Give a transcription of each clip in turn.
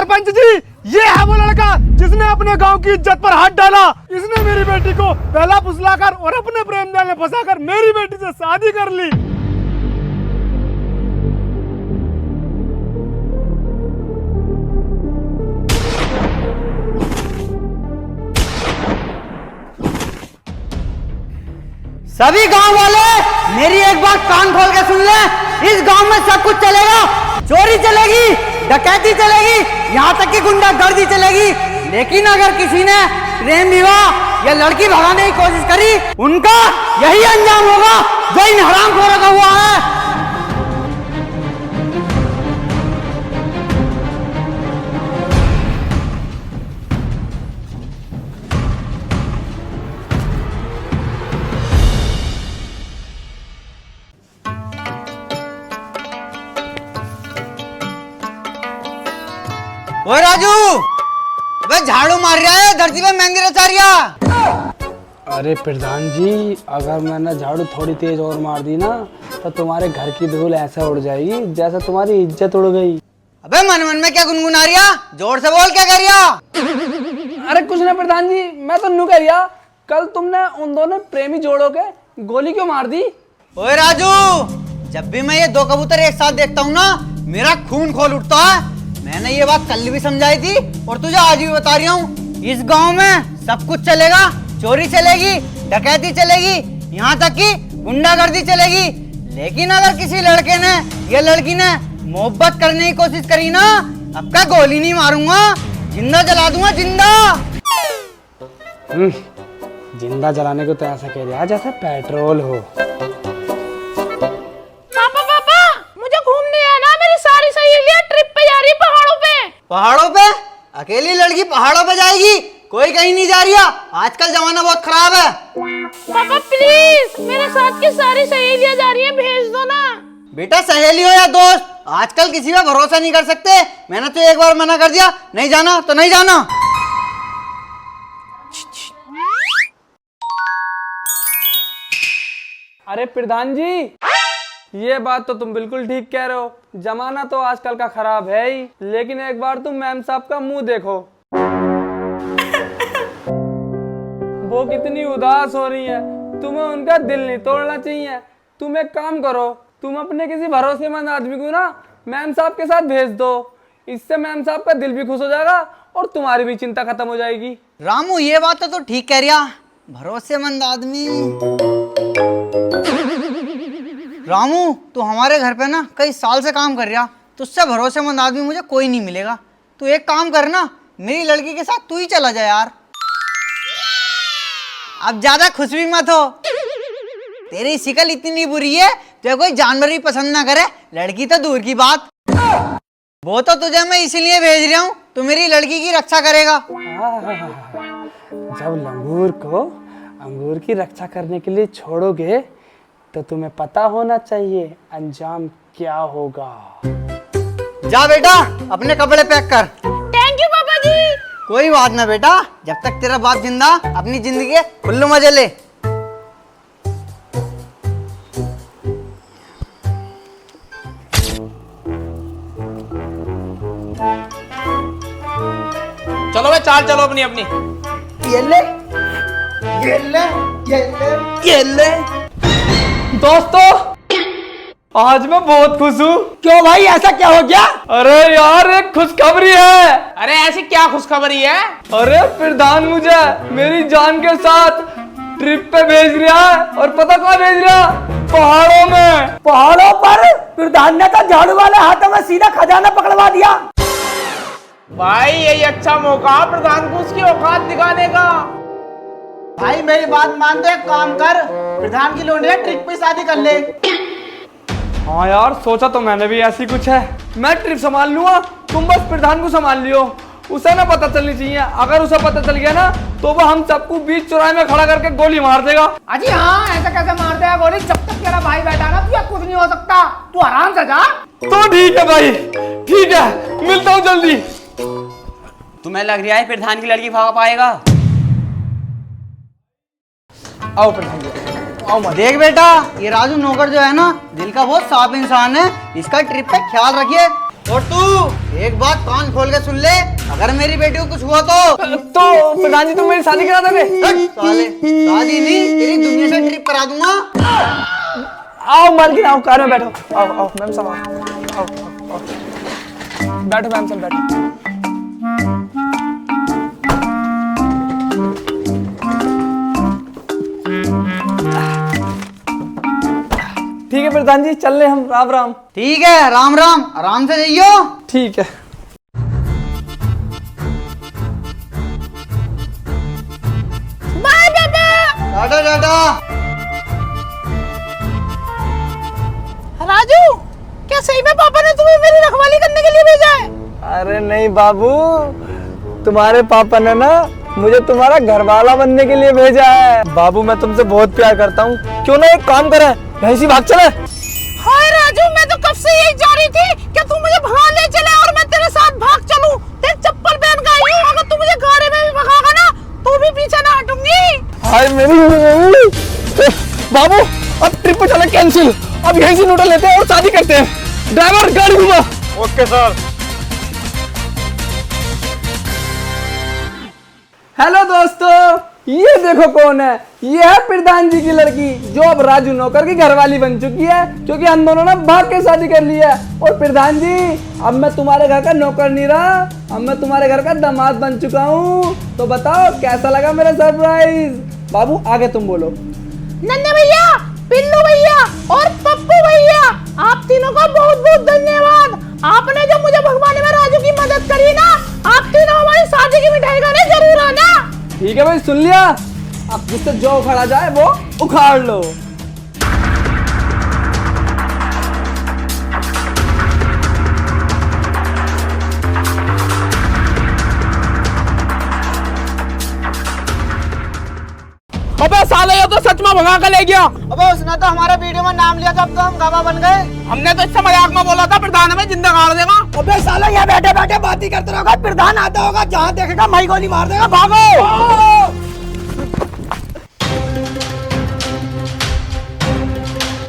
सरपंच जी, ये है वो लड़का जिसने अपने गांव की इज्जत पर हाथ डाला। इसने मेरी बेटी को पहला फुसलाकर और अपने प्रेम जाल में फंसाकर मेरी बेटी से शादी कर ली। सभी गांव वाले मेरी एक बात कान खोल के सुन ले। इस गांव में सब कुछ चलेगा। चोरी चलेगी, डकैती चलेगी, यहाँ तक कि गुंडागर्दी चलेगी। लेकिन अगर किसी ने प्रेम विवाह या लड़की भगाने की कोशिश करी, उनका यही अंजाम होगा जो इन हरामखोरों का हुआ है। ओए राजू, अबे झाड़ू मार रहा है, धरती पे मेहंदी रचा रहा। अरे प्रधान जी, अगर मैंने झाड़ू थोड़ी तेज और मार दी ना तो तुम्हारे घर की धूल ऐसा उड़ जाएगी जैसा तुम्हारी इज्जत उड़ गई। अबे मन मन में क्या गुनगुना रिया? जोर से बोल, क्या कर रिया? अरे कुछ नहीं प्रधान जी, मैं तो नू कह रिया, कल तुमने उन दोनों प्रेमी जोड़ों के गोली क्यों मार दी? ओए राजू, जब भी मैं ये दो कबूतर एक साथ देखता हूँ ना, मेरा खून खोल उठता है। मैंने ये बात कल भी समझाई थी और तुझे आज भी बता रही हूँ। इस गांव में सब कुछ चलेगा। चोरी चलेगी, डकैती चलेगी, यहाँ तक कि गुंडागर्दी चलेगी। लेकिन अगर किसी लड़के ने या लड़की ने मोहब्बत करने की कोशिश करी ना, अब का गोली नहीं मारूंगा, जिंदा जला दूंगा, जिंदा। जिंदा जलाने को तो ऐसा कह रहा जैसे पेट्रोल हो। पहाड़ों पे? अकेली लड़की पहाड़ों पे जाएगी? कोई कहीं नहीं जा रही। आजकल जमाना बहुत खराब है। पापा प्लीज, मेरे साथ की सारी सहेलियां जा रही हैं, भेज दो ना। बेटा सहेली हो या दोस्त, आजकल किसी पे भरोसा नहीं कर सकते। मैंने तो एक बार मना कर दिया, नहीं जाना तो नहीं जाना। अरे प्रधान जी, ये बात तो तुम बिल्कुल ठीक कह रहे हो। जमाना तो आजकल का खराब है ही, लेकिन एक बार तुम मैम साहब का मुंह देखो। वो कितनी उदास हो रही है। तुम्हें उनका दिल नहीं तोड़ना चाहिए। तुम एक काम करो, तुम अपने किसी भरोसेमंद आदमी को ना मैम साहब के साथ भेज दो। इससे मैम साहब का दिल भी खुश हो जाएगा और तुम्हारी भी चिंता खत्म हो जाएगी। रामू, ये बात तो ठीक कह रिया। भरोसेमंद आदमी। रामू, तू हमारे घर पे ना कई साल से काम कर रहा, तुझसे भरोसेमंद आदमी मुझे कोई नहीं मिलेगा। तू एक काम कर ना, मेरी लड़की के साथ तू ही चला जा यार। अब ज्यादा खुश भी मत हो। तेरी शिकल इतनी बुरी है, तुझे कोई जानवर भी पसंद ना करे, लड़की तो दूर की बात। वो तो तुझे मैं इसीलिए भेज रहा हूँ, तू मेरी लड़की की रक्षा करेगा। जब लंगूर को अंगूर की रक्षा करने के लिए छोड़ोगे तो तुम्हें पता होना चाहिए अंजाम क्या होगा। जा बेटा, अपने कपड़े पैक कर। थैंक यू पापा जी। कोई बात ना बेटा, जब तक तेरा बाप जिंदा, अपनी जिंदगी के खुल्लू मजे ले। चलो भाई, चाल चलो अपनी अपनी। ये ले, ये ले, ये ले, ये ले। दोस्तों, आज मैं बहुत खुश हूँ। क्यों भाई, ऐसा क्या हो गया? अरे यार, एक खुशखबरी है। अरे ऐसी क्या खुशखबरी है? अरे प्रधान मुझे मेरी जान के साथ ट्रिप पे भेज रहा है। और पता कहाँ भेज रहा? पहाड़ों में। पहाड़ों पर? प्रधान ने तो झाड़ू वाले हाथों में सीधा खजाना पकड़वा दिया। भाई यही अच्छा मौका प्रधान को उसकी औकात दिखाने का। भाई मेरी बात मान दे, एक काम कर, प्रधान की लोंडिया ट्रिप पे शादी कर ले। हाँ यार, सोचा तो मैंने भी ऐसी कुछ है। मैं ट्रिप संभाल लूंगा, तुम बस प्रधान को संभाल लियो। उसे ना पता चलनी चाहिए। अगर उसे पता चल गया ना तो वो हम सबको बीच चौराहे में खड़ा करके गोली मार देगा। अजी हाँ, ऐसा कैसे मार देगा गोली? जब तक तेरा भाई बैठा ना, तुझे कुछ नहीं हो सकता। तू आराम से जा। तो ठीक है भाई, ठीक है, मिलता हूँ जल्दी। तुम्हें लग रहा है प्रधान की लड़की भाग पाएगा? आओ प्रधान जी, आओ मत। देख बेटा, ये राजू नौकर जो है ना, दिल का बहुत साफ इंसान है। इसका ट्रिप पे ख्याल रखिए। और तू एक बात कान खोल के सुन ले, अगर मेरी बेटी को कुछ हुआ तो प्रधान जी तुम मेरी शादी करा दोगे? साले शादी नहीं, तेरी दुनिया से ट्रिप करा दूंगा। आओ मालकिन, आओ कार में बैठो। आओ आओ मैम साहब, आओ आओ, बैठो मैम साहब, बैठो। ठीक है प्रधान जी, चल रहे हम। राम राम। ठीक है, राम राम, आराम से जाइयो। ठीक है। बाय बेटा। टाटा टाटा। राजू, क्या सही में पापा ने तुम्हें मेरी रखवाली करने के लिए भेजा है? अरे नहीं बाबू, तुम्हारे पापा ने ना मुझे तुम्हारा घरवाला बनने के लिए भेजा है। बाबू मैं तुमसे बहुत प्यार करता हूँ, क्यों ना एक काम करे, ऐसी भाग चले। हाय राजू, मैं तो कब से यही जा रही थी कि तू मुझे भगा ले चले और मैं तेरे साथ भाग चलूं। तेरी चप्पल पहन के आई हूं, अगर तू मुझे गाड़ी में भी भगागा ना तो भी पीछे ना हटूंगी। हाय मेरी बाबू, अब ट्रिप पे चले कैंसिल, अब यहीं से नोटा लेते हैं और शादी करते हैं। ड्राइवर गाड़ी घुमा। Okay sir. हेलो दोस्तों, ये देखो कौन है। ये है प्रधान जी की लड़की, जो अब राजू नौकर की घरवाली बन चुकी है, क्योंकि हम दोनों ने भाग के शादी कर ली है। और प्रधान जी, अब मैं तुम्हारे घर का नौकर नहीं रहा, अब मैं तुम्हारे घर का दामाद बन चुका हूँ। तो बताओ कैसा लगा मेरा सरप्राइज? बाबू आगे तुम बोलो। नन्हे भैया, पिल्लू भैया और पप्पू भैया, आप तीनों का बहुत बहुत धन्यवाद। आपने जो मुझे भगवाने में राजू की मदद करी ना, आप तीनों हमारी शादी की मिठाई खाने जरूर आना। ठीक है भाई, सुन लिया। अब जिससे जो उखाड़ा जाए वो उखाड़ लो। अबे साले, ये तो सच में भगा के ले गया। अबे उसने तो हमारे वीडियो में नाम लिया था, अब तो हम गवाह बन गए। हमने तो इससे मजाक में बोला था प्रधान हमें जिंदा गाड़ देगा। अबे साला यहाँ बैठे बैठे बात ही करते रहोगा, प्रधान आता होगा, जहाँ देखेगा माई गोली मार देगा। भागो।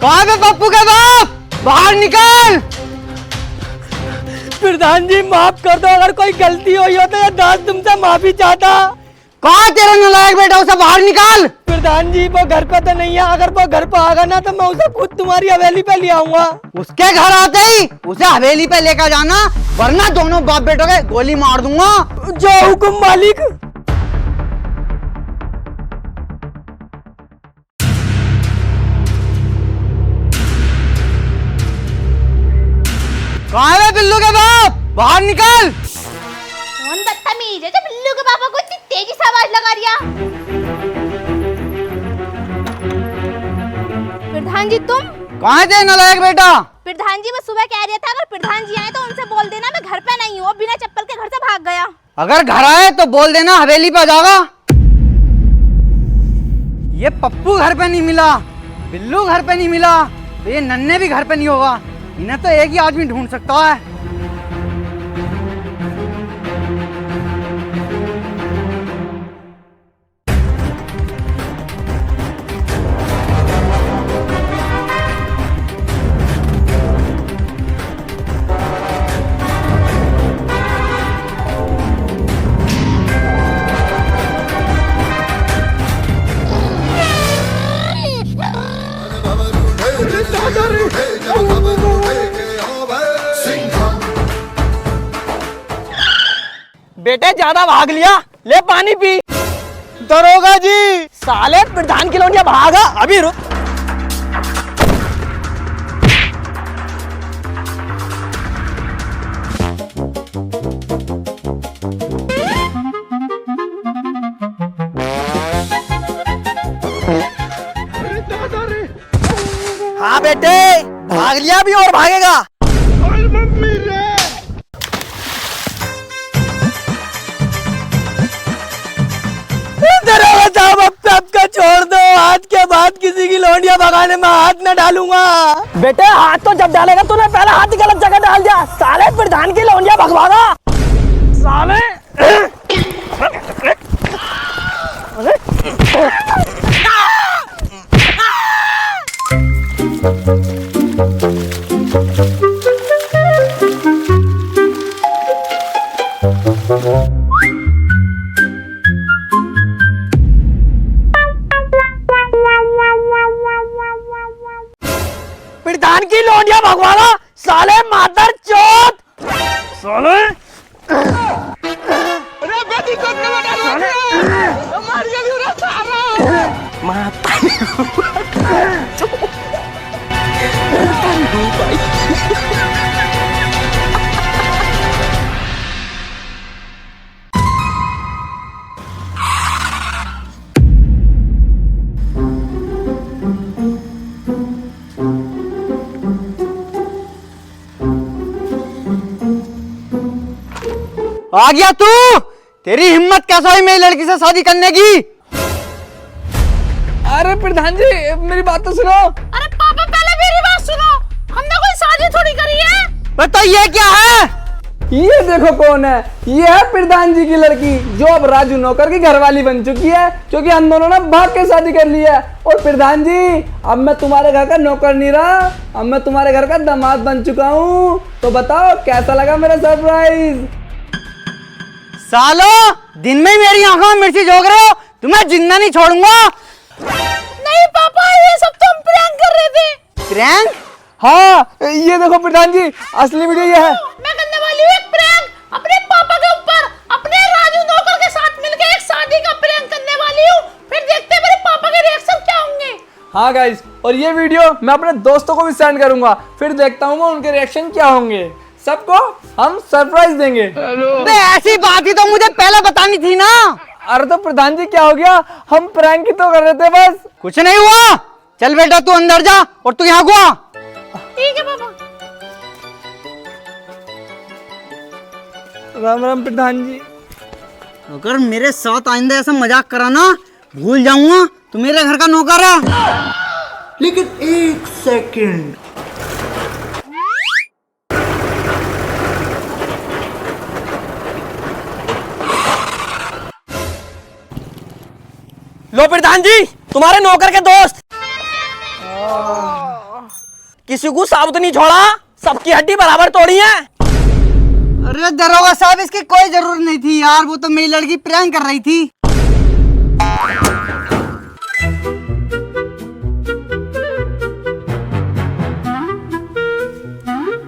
कहाँ गए पप्पू के बाप? बाहर निकल। प्रधान जी माफ कर दो, अगर कोई गलती हुई हो तो ये दास तुमसे माफी चाहता। कहाँ तेरा नालायक बेटा, उसे बाहर निकाल। प्रधान जी वो घर पे तो नहीं है, अगर वो घर पे आगा ना तो मैं उसे खुद तुम्हारी हवेली पे ले आऊंगा। उसके घर आते ही उसे हवेली पे लेकर जाना, वरना दोनों बाप बेटों के गोली मार दूंगा। जो हुकुम मालिक। कहाँ है बिल्लू के बाप? बाहर निकल। कौन बदतमीज है जो बिल्लू के पापा को इतनी तेजी से आवाज लगा दिया? प्रधान जी तुम? कहाँ थे नालायक बेटा? प्रधान जी मैं सुबह कह रहा था अगर प्रधान जी आए तो उनसे बोल देना मैं घर पे नहीं हूँ, बिना चप्पल के घर से भाग गया। अगर घर आए तो बोल देना हवेली पे जाएगा। ये पप्पू घर पे नहीं मिला, बिल्लू घर पे नहीं मिला, तो ये नन्हे भी घर पे नहीं होगा। इन्हें तो एक ही आदमी ढूंढ सकता है। बेटे ज्यादा भाग लिया, ले पानी पी। दरोगा जी, साले प्रधान की लौंडिया भागा, अभी रुक। हाँ बेटे, भाग लिया भी और भागेगा। सबका छोड़ दो, आज के बाद किसी की लौंडिया भगाने में हाथ न डालूंगा। बेटे हाथ तो जब डालेगा तूने पहले हाथ ही गलत जगह डाल दिया। साले प्रधान की लौंडिया भगवागा। साले प्रधान की लौंडिया भगवाना साले मादर चौथ साले आ गया तू। तेरी हिम्मत कैसा हुई मेरी लड़की से शादी करने की? अरे प्रधान जी मेरी बात तो सुनो। अरे पापा पहले मेरी बात सुनो, हमने कोई शादी थोड़ी करी है। बता ये क्या है? ये देखो कौन है, ये है प्रधान जी की लड़की जो अब राजू नौकर की घरवाली बन चुकी है, क्योंकि हम दोनों ने भाग के शादी कर ली है। और प्रधान जी अब मैं तुम्हारे घर का नौकर नहीं रहा, अब मैं तुम्हारे घर का दामाद बन चुका हूँ। तो बताओ कैसा लगा मेरा सरप्राइज? सालो दिन में ही मेरी आंखों में मिर्ची झोंक रहे हो, तुम्हें जिंदा नहीं छोड़ूंगा। नहीं पापा, ये सब तो हम प्रैंक कर रहे थे। प्रैंक? हाँ ये देखो प्रधान जी असली वीडियो ये है। मैं करने वाली हूँ एक प्रैंक अपने पापा के ऊपर, अपने राजू नौकर के साथ मिलकर एक शादी का प्रैंक करने वाली हूँ। फिर देखते हैं मेरे पापा के रिएक्शन क्या होंगे। हाँ गाइस, और ये वीडियो मैं अपने दोस्तों को भी सेंड करूंगा, फिर देखता हूँ उनके रिएक्शन क्या होंगे। सबको हम सरप्राइज देंगे। ऐसी बात ही तो मुझे पहले बतानी थी ना। अरे तो प्रधान जी क्या हो गया, हम प्रैंक ही तो कर रहे थे बस। कुछ नहीं हुआ, चल बेटा तू अंदर जा और तू यहाँ गुआ। ठीक है पापा। राम राम प्रधान जी। अगर मेरे साथ आइंदा ऐसा मजाक करा ना, भूल जाऊंगा तू मेरे घर का नौकर है। लेकिन एक सेकंड, लो प्रधान जी तुम्हारे नौकर के दोस्त। किसी को साबुत नहीं छोड़ा, सबकी हड्डी बराबर तोड़ी है। अरे दरोगा साहब इसकी कोई जरूरत नहीं थी यार, वो तो मेरी लड़की प्रैंक कर रही थी।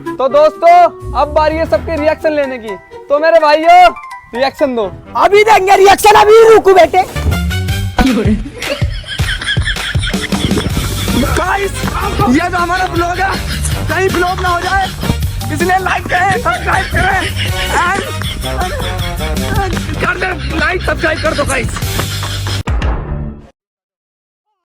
तो दोस्तों अब बारी है सबके रिएक्शन लेने की, तो मेरे भाइयों रिएक्शन दो। अभी देंगे रिएक्शन, अभी रुको बेटे। गाइस ये जो हमारा ब्लॉग है कहीं फ्लॉप ना हो जाए, इसलिए लाइक करें, सब्सक्राइब करें, कर दे लाइक सब्सक्राइब कर दो गाइस।